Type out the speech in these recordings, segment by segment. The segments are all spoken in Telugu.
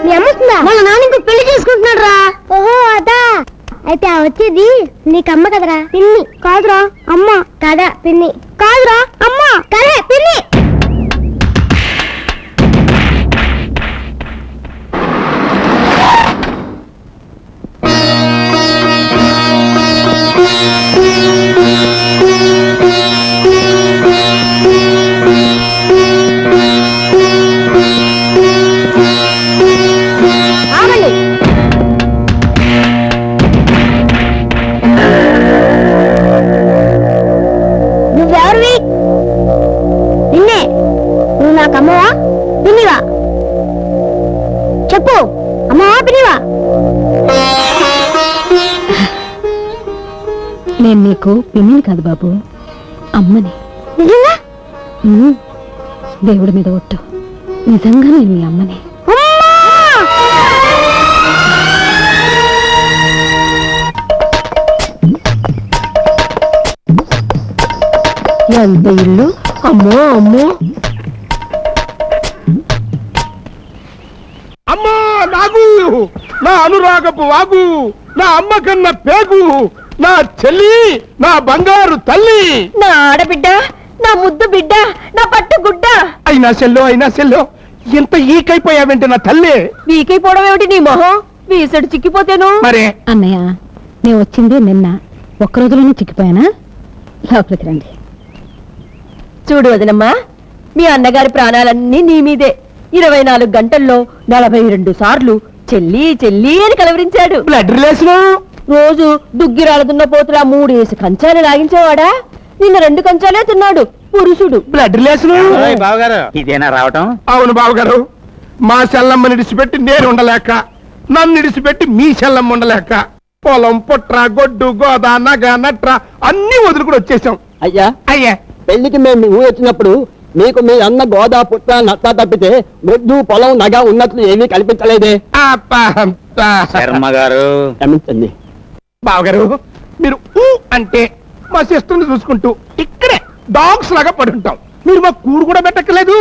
మీ అమ్మ వాళ్ళ నాన్న ఇంకో పెళ్లి చేసుకుంటున్నాడు రా. ఓహో అదా. అయితే వచ్చేది నీకమ్మ కదరా పిన్ని. కాదురా అమ్మ. కదా పిన్ని. కాదురా అమ్మ. కదే పిన్ని. అమ్మవా పిన్నివా? చెప్పు. అమ్మవా పిన్నివా? నేను నీకు పిన్నిని కాదు బాబు, అమ్మని. నిజంగా? దేవుడి మీద ఒట్టు, నిజంగా నేను మీ అమ్మని. ఎంత ఇల్లు! అమ్మో అమ్మో అమ్మా నాగు, నా అనురాగపు వాగు, నా అమ్మ కన్న పేగు, నా చెల్లి, నా బంగారు తల్లి, నా ఆడబిడ్డ, నా ముద్దు బిడ్డ, నా పట్టు గుడ్డ. అయినా సెల్లో ఎంత ఈకైపోయావేంటి నా తల్లి? వీకైపోవడం ఏమిటి నీ మొహం? వీసడు చిక్కిపోతేను. మరే అన్నయ్య, నేను వచ్చింది నిన్న, ఒక్క రోజులోనే చిక్కిపోయానా? లోపలికి రండి. చూడు వదినమ్మా, మీ అన్నగారి ప్రాణాలన్నీ నీ మీదే. 24 గంటల్లో 42 సార్లు చెల్లి చెల్లి అని కలవరించాడు. Blood relation. రోజు దుగ్గిరాలదున్న పోతులా 3 కంచాలు లాగించేవాడా? నిన్న 2 కంచాలే తిన్నాడు పురుషుడు. Blood relation. ఇదేనా రావటం? అవును బావగారు, మా సెల్లమ్మని ఇడిచిపెట్టి నేను ఉండలేక, నన్ను ఇడిచిపెట్టి మీ సెల్లమ్మ ఉండలేక, పొలం పుట్ర గొడ్డు గోద నగ నట్ర అన్ని వదులుకుని వచ్చేసాం. అయ్యా పెళ్లికి మేము ఊరు వచ్చినప్పుడు మీకు మీ అన్న గోదా పుట్ట నత్త తప్పితే గొడ్డు పొలం నగ ఉన్నట్లు ఏమీ కల్పించలేదే. శర్మ గారు క్షమించండి. బావగారు, మీరు అంటే మా సిస్టర్ని చూసుకుంటూ ఇక్కడే డాగ్స్ లాగా పడుంటాం. మీరు మా కూడు కూడా పెట్టక్కలేదు.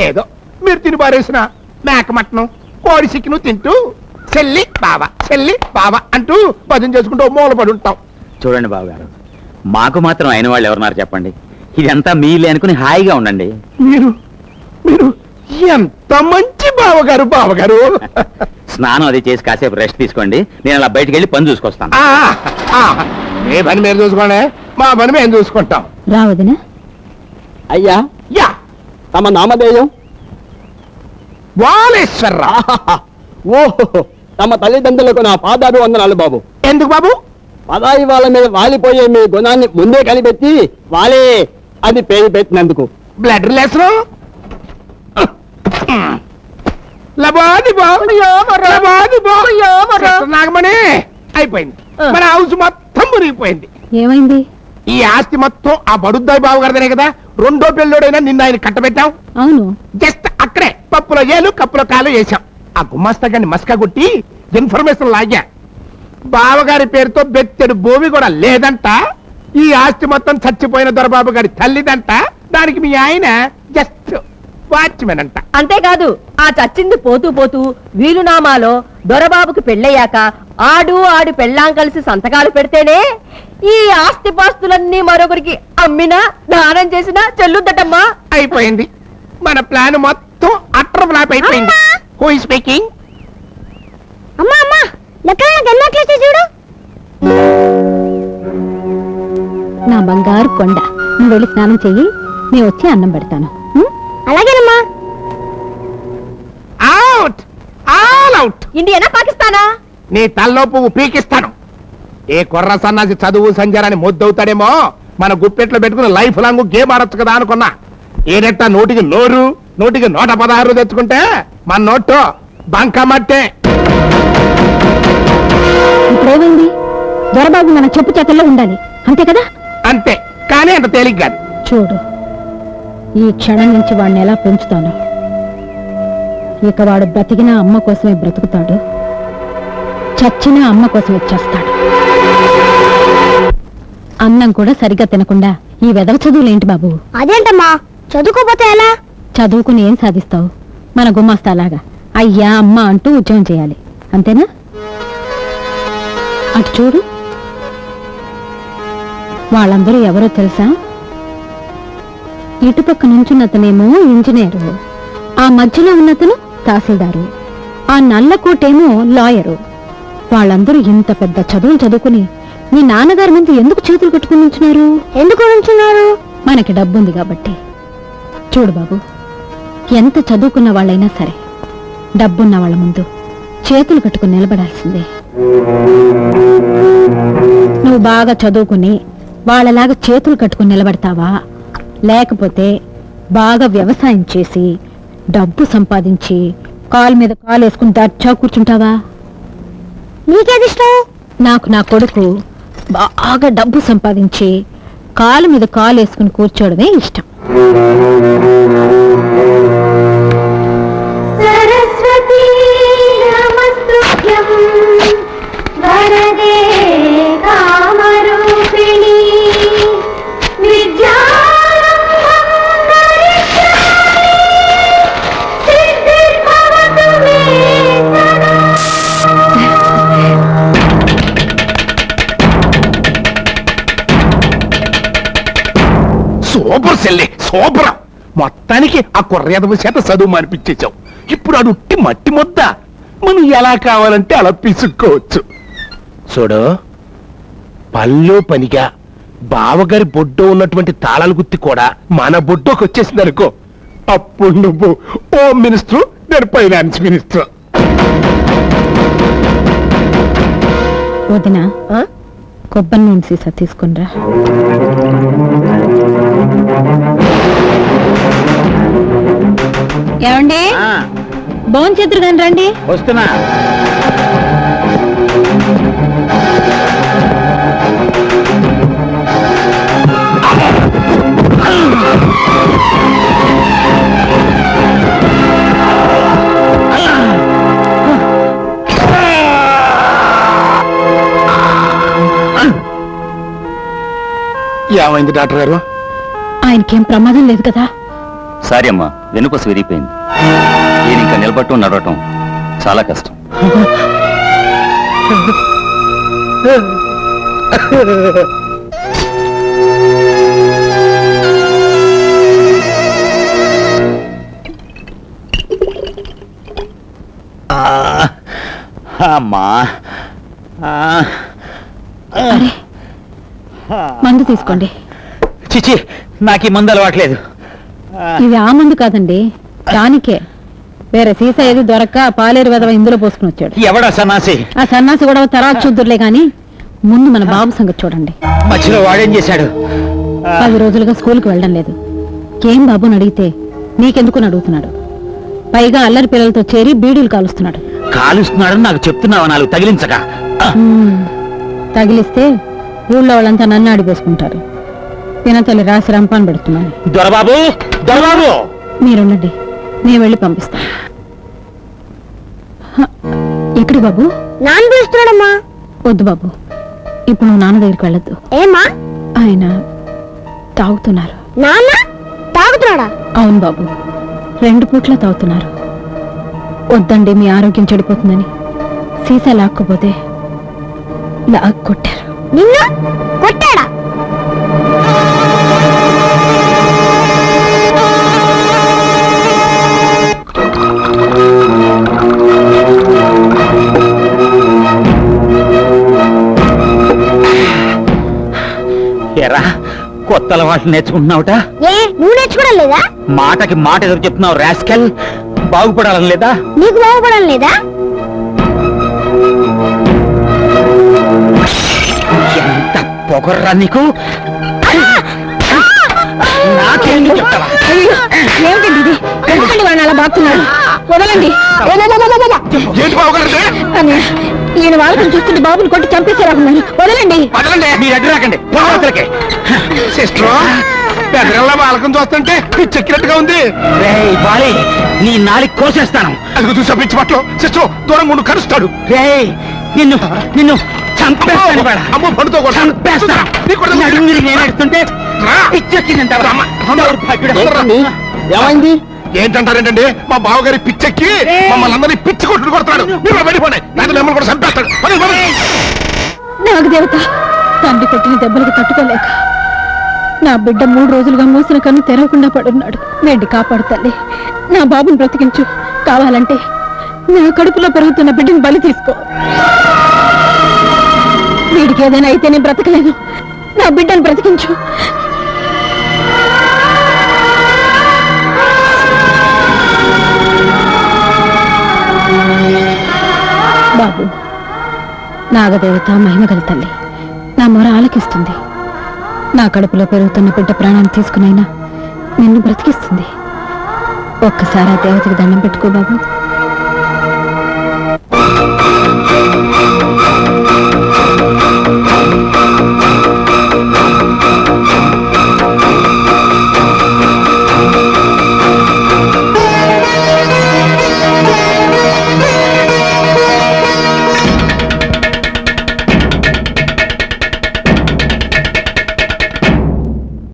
ఏదో మీరు తిని పారేసిన మేక మటనం కోడి చికెను తింటూ చెల్లి బావ అంటూ భజన చేసుకుంటూ మూల పడి ఉంటాం. చూడండి బావగారు, మాకు మాత్రం అయిన వాళ్ళు ఎవరున్నారు చెప్పండి? ఇదంతా మీలే అనుకుని హాయిగా ఉండండి. మీరు మీరు ఎంత మంచి బావగారు. స్నానం అది చేసి కాసేపు రెస్ట్ తీసుకోండి, నేను అలా బయటికి వెళ్ళి పని చూసుకొస్తాను. ఏ పని మీరు చూసుకోండి, మా పని మేము చూసుకుంటాం. రావదినా? అయ్యా యా, తమ నామధేయం? వాలేశ్వరరావు. ఓహో, తమ తల్లిదండ్రులకు నా పాదాలు వందనాలు బాబు. ఎందుకు బాబు? పదాయి వాళ్ళ మీద వాలిపోయే మీ గుణాన్ని ముందే కనిపెట్టి వాలే అది పేరు పెట్టినందుకు. Blood relation. నాగమణి అయిపోయింది, మన హౌస్ మొత్తం మురిగిపోయింది. ఏమైంది? ఈ ఆస్తి మొత్తం ఆ బడుద్దాయి బాబు గారిదనే కదా. రెండో పెళ్ళోడైనా నిన్న ఆయన కట్టబెట్టాం. అవును, జస్ట్ అక్కడే పప్పులో ఏలు కప్పులో కాలు వేశాం. ఆ గుమాస్తా గారిని మస్కా కొట్టి ఇన్ఫర్మేషన్ లాగా బావగారి పేరుతో బెత్తెడు భూమి కూడా లేదంట. ఈ ఆస్తి మొత్తం చచ్చిపోయిన దొరబాబు గారి తల్లిదంట. దానికి మీ ఆయన జస్ట్ వాచ్మెన్ అంట. అంతేకాదు, ఆ చచ్చింది పోతూ పోతూ వీలునామాలో దొరబాబుకి పెళ్ళయ్యాక ఆడు పెళ్ళాం కలిసి సంతకాలు పెడితేనే ఈ ఆస్తి పాస్తులన్నీ మరొకరికి అమ్మినా దానం చేసినా చెల్లుద్దటమ్మా. అయిపోయింది, మన ప్లాన్ మొత్తం అట్టర్ ఫ్లాప్ అయిపోయింది. Who is speaking? అమ్మా అమ్మా చూడు. నా బంగారు కొండ, నువ్వు వెళ్ళి స్నానం చెయ్యి, నేను వచ్చి అన్నం పెడతాను. అలాగేనమ్మా. Out, all out. ఇండియానా పాకిస్తానా? నీ తల్లో పువ్వు పీకిస్తాను. ఏ కొర్ర సన్నాసి చదువు సంజారాన్ని మొద్దవుతాడేమో, మన గుప్పెట్లో పెట్టుకుని లైఫ్ లాంగ్ గేమ్ ఆడొచ్చు కదా అనుకున్నా. ఏదెట్టా నోటికి 116 తెచ్చుకుంటే మన నోటు బంకమట్టే. ఇప్పుడేమైంది? దొరబాబు మన చెప్పు చేతల్లో ఉండాలి, అంతే కదా? అంతే, కానీ అంత తేలిక కాదు. చూడు, ఈ క్షణం నుంచి వాడిని ఎలా పెంచుతాను. ఇక వాడు బ్రతికిన అమ్మ కోసమే బ్రతుకుతాడు, చచ్చిన అమ్మ కోసమే చేస్తాడు. అన్నం కూడా సరిగ్గా తినకుండా ఈ వెదవ చదువులేంటి బాబు? అదేంటమ్మా, చదువుకోపోతే ఎలా? చదువుకుని ఏం సాధిస్తావు? మన గుమాస్తాలాగా అయ్యా అమ్మ అంటూ ఉద్యోగం చేయాలి, అంతేనా? అటు చూడు, వాళ్ళందరూ ఎవరో తెలుసా? ఇటుపక్క నుంచున్నతనేమో ఇంజనీరు, ఆ మధ్యలో ఉన్నతను తహసీల్దారు, ఆ నల్లకోటేమో లాయరు. వాళ్ళందరూ ఇంత పెద్ద చదువులు చదువుకుని మీ నాన్నగారి ముందు ఎందుకు చేతులు కట్టుకుని ఉంచున్నారు? ఎందుకు ఉంచున్నారు? మనకి డబ్బుంది కాబట్టి. చూడు బాబు, ఎంత చదువుకున్న వాళ్ళైనా సరే డబ్బున్న వాళ్ళ ముందు చేతులు కట్టుకుని నిలబడాల్సిందే. నువ్వు బాగా చదువుకుని వాళ్ళలాగా చేతులు కట్టుకుని నిలబడతావా, లేకపోతే బాగా వ్యవసాయం చేసి డబ్బు సంపాదించి కాలు మీద కాలు వేసుకుని దర్జా కూర్చుంటావా? నీకేది ఇష్టం? నాకు నా కొడుకు బాగా డబ్బు సంపాదించి కాలు మీద కాలు వేసుకుని కూర్చోవడమే ఇష్టం. సరస్వతీ నమస్తుభ్యం వరదే కామరూపిణి విద్యారంభం కరిష్యామి సిద్ధిర్భవతు మే సదా. సూపర్ సెల్లే, సూపర్. మొత్తానికి ఆ కుర్రేదవ చేత చదువు మానిపించేశావు. ఇప్పుడు అడుట్టి మట్టి ముద్ద మనం ఎలా కావాలంటే అలా పిసుక్కోవచ్చు. చూడు, పనిలో పనిగా బావగారి బొడ్డో ఉన్నటువంటి తాళాల గుత్తి కూడా మన బొడ్డోకి వచ్చేసింది అనుకో, అప్పుడు నువ్వు హోమ్ మినిస్టర్, నేను ఫైనాన్స్ మినిస్టర్. వదినా, కొబ్బరి నూనె సీసా తీసుకునిరా. ఏమండి, భోంచేతురు కానీ రండి. వస్తున్నా. ఏమైంది డాక్టర్ గారు? ఆయనకేం ప్రమాదం లేదు కదా? సారీ అమ్మా, వెనుకొస విరిగిపోయింది. ఈయన ఇంకా నిలబడటం నడవటం చాలా కష్టం. అమ్మా, అరే, మందు తీసుకోండి. చిచి, నాకు ఈ మందు అలవాట్లేదు. ఇది ఆ మందు కాదండి, దానికే. వేరే సీసా ఏది దొరక్క పాలేరు వెదవ ఇందులో పోసుకుని వచ్చాడు. ఎవడా సన్నాసి? ఆ సన్నాసి కూడా తర్వాత చూద్దురులే గాని ముందు మన బాబు సంగతి చూడండి. మధ్యలో వాడేం చేశాడు? 10 రోజులుగా స్కూల్కి వెళ్ళడం లేదు. ఏం బాబుని అడిగితే నీకెందుకు అడుగుతున్నాడు. పైగా అల్లరి పిల్లలతో చేరి బీడీలు కాలుస్తున్నాడు. కాలుస్తున్నాడని నాకు చెప్తున్నావా? నాలుగు తగిలించక. తగిలిస్తే ఊళ్ళో వాళ్ళంతా నన్ను ఆడిపోసుకుంటారు. పినతల్లి రాసి రంపాన్ పెడుతున్నాను. దొరబాబు, దొరబాబు, మీరుండండి, నేను వెళ్ళి పంపిస్తాను. ఎక్కడి బాబు? నాన్న పిలుస్తున్నాడమ్మా. వద్దు బాబు, ఇప్పుడు నువ్వు నాన్న దగ్గరికి వెళ్ళొద్దు. ఏమ్మా? ఆయన తాగుతున్నారు. నాన్న తాగుతున్నాడా? అవును బాబు, 2 పూట్ల తాగుతున్నారు. వద్దండి, మీ ఆరోగ్యం చెడిపోతుందని సీసా లాక్కపోతే కొట్టారు. నిన్ను కొట్టాడా? ఎరా, కొత్త అలవాట్లు నేర్చుకుంటున్నావుట? ఏ, నువ్వు నేర్చుకోవడం లేదా? మాటకి మాట ఎదురు చెప్తున్నావు రాస్కెల్. బాగుపడాలని లేదా? నీకు బాగుపడడం లేదా? ఎంత పొగర్రా నీకు! నాకేంటి చెప్తావా? ఏమిటండి ఇది? ఎందుకండి వాడిని అలా బాగుతున్నారు? వదలండి. ఏంటి బావగారు? అన్నయ్య, ఈయన వాళ్ళని చూస్తుంటే బాబుని కొట్టి చంపేసేరాకున్నాను. వదలండి. వదలండి. మీరు అడ్డు రాకండి. సిస్టర్, పెద్దల బాలకం చూస్తుంటే చెక్కినట్టుగా ఉంది. రేయ్ బాలి, నీ నాలికి కోసేస్తాను. అది చూసా పిచ్చి పట్లు. సిస్టర్, దూరం ఉండు, కరుస్తాడు. రేయ్, నిన్ను నిన్ను చంపేస్తాను. అమ్మో, పండుతో చంపేస్తాను. నడుము విరిగి నేను ఏడుస్తుంటే పిచ్చెక్కిందంటావా? ఏమైంది? ఏంటంటారేంటండి మా బావగారి పిచ్చెక్కి మమ్మల్ని అందరినీ పిచ్చి కొట్టుడు కొడతాడు. మీరు వెళ్ళిపోండి, లేదా మిమ్మల్ని కూడా చంపేస్తాడు. పదండి, పదండి. నాగదేవత తండ్రి కొట్టిన దెబ్బలకు తట్టుకోలేక నా బిడ్డ 3 రోజులుగా మూసిన కన్ను తెరవకుండా పడున్నాడు. వేడి కాపాడు తల్లి, నా బాబుని బ్రతికించు. కావాలంటే నా కడుపులో పెరుగుతున్న బిడ్డని బలి తీసుకో. వీడికి ఏదైనా అయితే నేను బ్రతకలేను. నా బిడ్డను బ్రతికించు. బాబు, నాగదేవత మహిమగల తల్లి నా మొర ఆలకిస్తుంది. నా కడుపులో పెరుగుతున్న బిడ్డ ప్రాణాన్ని తీసుకునైనా నిన్ను బ్రతికిస్తుంది. ఒక్కసారి ఆ దేవతకి దండం పెట్టుకో బాబు.